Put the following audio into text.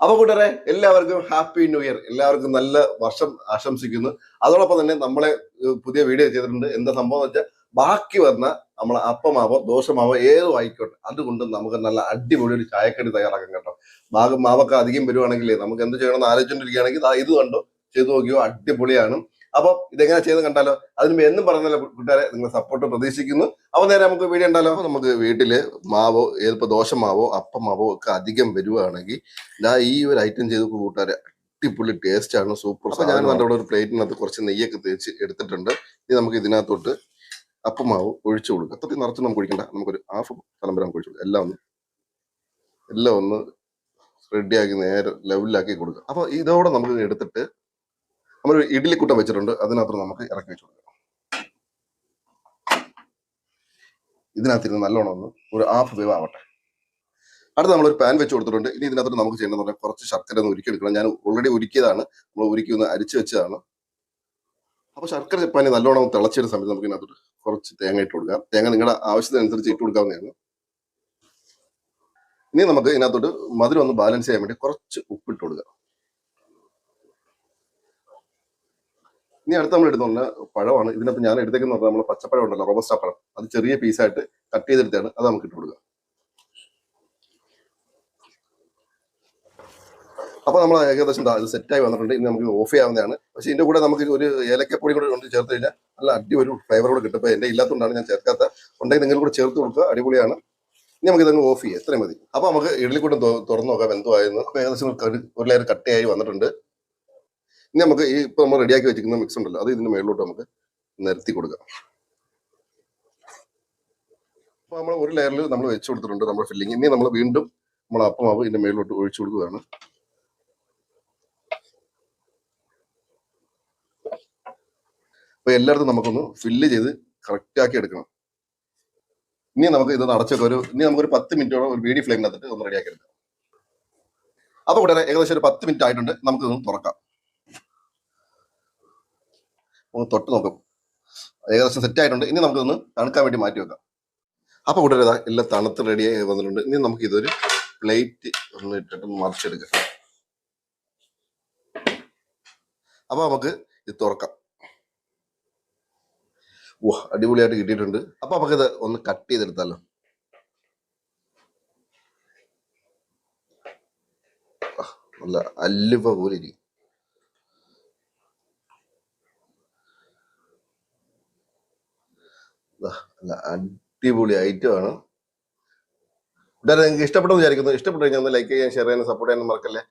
അപ്പൊ കൂട്ടരെ എല്ലാവർക്കും ഹാപ്പി ന്യൂ ഇയർ. എല്ലാവർക്കും നല്ല വർഷം ആശംസിക്കുന്നു. അതോടൊപ്പം തന്നെ നമ്മളെ പുതിയ വീഡിയോ ചെയ്തിട്ടുണ്ട്. എന്താ സംഭവം എന്ന് വെച്ചാൽ ബാക്കി വന്ന നമ്മളെ അപ്പമാവോ ദോശമാവോ ഏതോ ആയിക്കോട്ടെ, അതുകൊണ്ട് നമുക്ക് നല്ല അടിപൊളി ഒരു ചായക്കടി തയ്യാറാക്കാം കേട്ടോ. മാവൊക്കെ അധികം വരുവാണെങ്കിൽ നമുക്ക് എന്ത് ചെയ്യണമെന്ന് ആലോചിച്ചുകൊണ്ടിരിക്കുകയാണെങ്കിൽ ഇത് കണ്ടോ, ചെയ്തു നോക്കിയോ, അടിപൊളിയാണ്. അപ്പൊ ഇതെങ്ങനെ ചെയ്ത് കണ്ടാലോ? അതിന് എന്നും പറഞ്ഞല്ലോ കൂട്ടുകാരെ, നിങ്ങൾ സപ്പോർട്ട് പ്രതീക്ഷിക്കുന്നു. അപ്പൊ നേരെ നമുക്ക് വീഡിയോ ഉണ്ടല്ലോ. നമുക്ക് വീട്ടില് മാവോ ഏതിപ്പോ ദോശമാവോ അപ്പമാവോ ഒക്കെ അധികം വരുവാണെങ്കിൽ ഈ ഒരു ഐറ്റം ചെയ്ത് കൂട്ടുകാരെ അടിപൊളി ടേസ്റ്റ് ആണ്, സൂപ്പർ. അപ്പൊ ഞാൻ നമ്മുടെ ഒരു പ്ലേറ്റിനകത്ത് കുറച്ച് നെയ്യൊക്കെ തേച്ച് എടുത്തിട്ടുണ്ട്. ഇനി നമുക്ക് ഇതിനകത്തോട്ട് അപ്പമാവ് ഒഴിച്ചു കൊടുക്കുക. അത്രയും നിറച്ച് നമുക്ക് ഒഴിക്കണ്ട, നമുക്കൊരു ഹാഫ് തലമ്പരം നമുക്ക് ഒഴിച്ചു കൊടുക്കുക. എല്ലാം ഒന്ന് റെഡിയാക്കി നേരെ ലെവലിലാക്കി കൊടുക്കുക. അപ്പൊ ഇതോടെ നമുക്ക് എടുത്തിട്ട് നമ്മളൊരു ഇഡ്ഡലിക്കുട്ടം വെച്ചിട്ടുണ്ട്, അതിനകത്ത് നമുക്ക് ഇറക്കി വെച്ചു കൊടുക്കാം. ഇതിനകത്ത് നല്ലോണം ഒന്ന് ഒരു ഹാഫ് വേവ് ആവട്ടെ. അടുത്ത് നമ്മളൊരു പാൻ വെച്ച് കൊടുത്തിട്ടുണ്ട്. ഇനി ഇതിനകത്ത് നമുക്ക് ചെയ്യേണ്ടതെന്ന് പറഞ്ഞാൽ കുറച്ച് ശർക്കര ഒന്ന് ഉരുക്കിയെടുക്കണം. ഞാൻ ഓൾറെഡി ഉരുക്കിയതാണ്, നമ്മൾ ഉരുക്കി ഒന്ന് അരിച്ചു വെച്ചതാണ്. അപ്പൊ ശർക്കര ചെപ്പാനി നല്ലോണം തിളച്ചൊരു സമയത്ത് നമുക്ക് ഇതിനകത്തോട്ട് കുറച്ച് തേങ്ങ ഇട്ട് കൊടുക്കാം. തേങ്ങ നിങ്ങളുടെ ആവശ്യത്തിനനുസരിച്ച് ഇട്ട് കൊടുക്കാവുന്നതാണ്. ഇനി നമുക്ക് ഇതിനകത്തോട്ട് മധുരം ഒന്ന് ബാലൻസ് ചെയ്യാൻ വേണ്ടി കുറച്ച് ഉപ്പിട്ട് കൊടുക്കുക. ഇനി അടുത്ത് നമ്മൾ എടുത്തുള്ള പഴമാണ്. ഇതിനകത്ത് ഞാൻ എടുത്തേക്കെന്ന് പറഞ്ഞാൽ നമ്മൾ പച്ചപ്പഴം ഉണ്ടല്ലോ, റോബസ്റ്റ പഴം, അത് ചെറിയ പീസായിട്ട് കട്ട് ചെയ്തെടുത്താണ്, അത് നമുക്ക് ഇട്ട് കൊടുക്കുക. അപ്പൊ നമ്മൾ ഏകദേശം ഇത് സെറ്റായി വന്നിട്ടുണ്ട്. ഇനി നമുക്ക് ഓഫ് ചെയ്യാവുന്നതാണ്. പക്ഷെ ഇതിന്റെ കൂടെ നമുക്ക് ഒരു ഏലക്കപ്പൊടി കൂടെ കൊണ്ട് ചേർത്ത് കഴിഞ്ഞാൽ നല്ല അടിപൊളി ഫ്ലേവർ കൂടെ കിട്ടും. എന്റെ ഇല്ലാത്തതുകൊണ്ടാണ് ഞാൻ ചേർക്കാത്ത. ഉണ്ടെങ്കിൽ നിങ്ങൾ കൂടെ ചേർത്ത് കൊടുക്കുക, അടിപൊളിയാണ്. ഇനി നമുക്ക് ഇതങ്ങ് ഓഫ് ചെയ്യാം, എത്രയും മതി. അപ്പൊ നമുക്ക് ഇഡ്ഡലിക്കൂട്ടം തുറന്നു നോക്കാം എന്തുവായിരുന്നു. അപ്പൊ ഏകദേശം ഒരു ലെയർ കട്ടയായി വന്നിട്ടുണ്ട്. ഇനി നമുക്ക് ഈ ഇപ്പൊ നമ്മൾ റെഡിയാക്കി വെച്ചിരിക്കുന്ന മിക്സ് ഉണ്ടല്ലോ, അത് ഇതിന്റെ മേളിലോട്ട് നമുക്ക് നിരത്തി കൊടുക്കാം. അപ്പൊ നമ്മൾ ഒരു ലെയറിൽ നമ്മൾ വെച്ച് കൊടുത്തിട്ടുണ്ട് നമ്മുടെ ഫില്ലിങ്. ഇനി നമ്മൾ വീണ്ടും നമ്മൾ അപ്പമാവ് ഇതിന്റെ മേളിലോട്ട് ഒഴിച്ചു കൊടുക്കുകയാണ്. അപ്പൊ എല്ലായിടത്തും നമുക്കൊന്ന് ഫില്ല് ചെയ്ത് കറക്റ്റ് ആക്കി എടുക്കണം. ഇനി നമുക്ക് ഇത് അടച്ചൊക്കെ ഇനി നമുക്കൊരു 10 മിനിറ്റോളം ഒരു മീഡിയം ഫ്ലെയിമിനകത്തിട്ട് ഒന്ന് റെഡിയാക്കി എടുക്കാം. അപ്പൊ കൂടെ ഏകദേശം ഒരു 10 മിനിറ്റ് ആയിട്ടുണ്ട്. നമുക്ക് ഇതൊന്ന് തുറക്കാം, ഒന്ന് തൊട്ട് നോക്കും. ഏകദേശം സെറ്റ് ആയിട്ടുണ്ട്. ഇനി നമുക്കൊന്ന് തണുക്കാൻ വേണ്ടി മാറ്റി വെക്കാം. അപ്പൊ കൂടെ എല്ലാം തണുത്ത് റെഡിയായി വന്നിട്ടുണ്ട്. ഇനി നമുക്ക് ഇതൊരു പ്ലേറ്റ് ഒന്ന് ഇട്ടിട്ട് മറിച്ചെടുക്കാം. അപ്പൊ നമുക്ക് ഇത് തുറക്കാം. ഓ, അടിപൊളിയായിട്ട് കിട്ടിയിട്ടുണ്ട്. അപ്പൊ നമുക്കിത് ഒന്ന് കട്ട് ചെയ്തെടുത്താലോ. നല്ല അല്ലുവ പോലെ ഇരിക്കും. നല്ല അടിപൊളി ഐറ്റം ആണ്. നിങ്ങൾക്ക് ഇഷ്ടപ്പെട്ടെന്ന് വിചാരിക്കുന്നു. ഇഷ്ടപ്പെട്ടു കഴിഞ്ഞാൽ ഒന്ന് ലൈക്ക് ചെയ്യാൻ, ഷെയർ ചെയ്യാൻ, സപ്പോർട്ട് ചെയ്യാൻ മറക്കല്ലേ.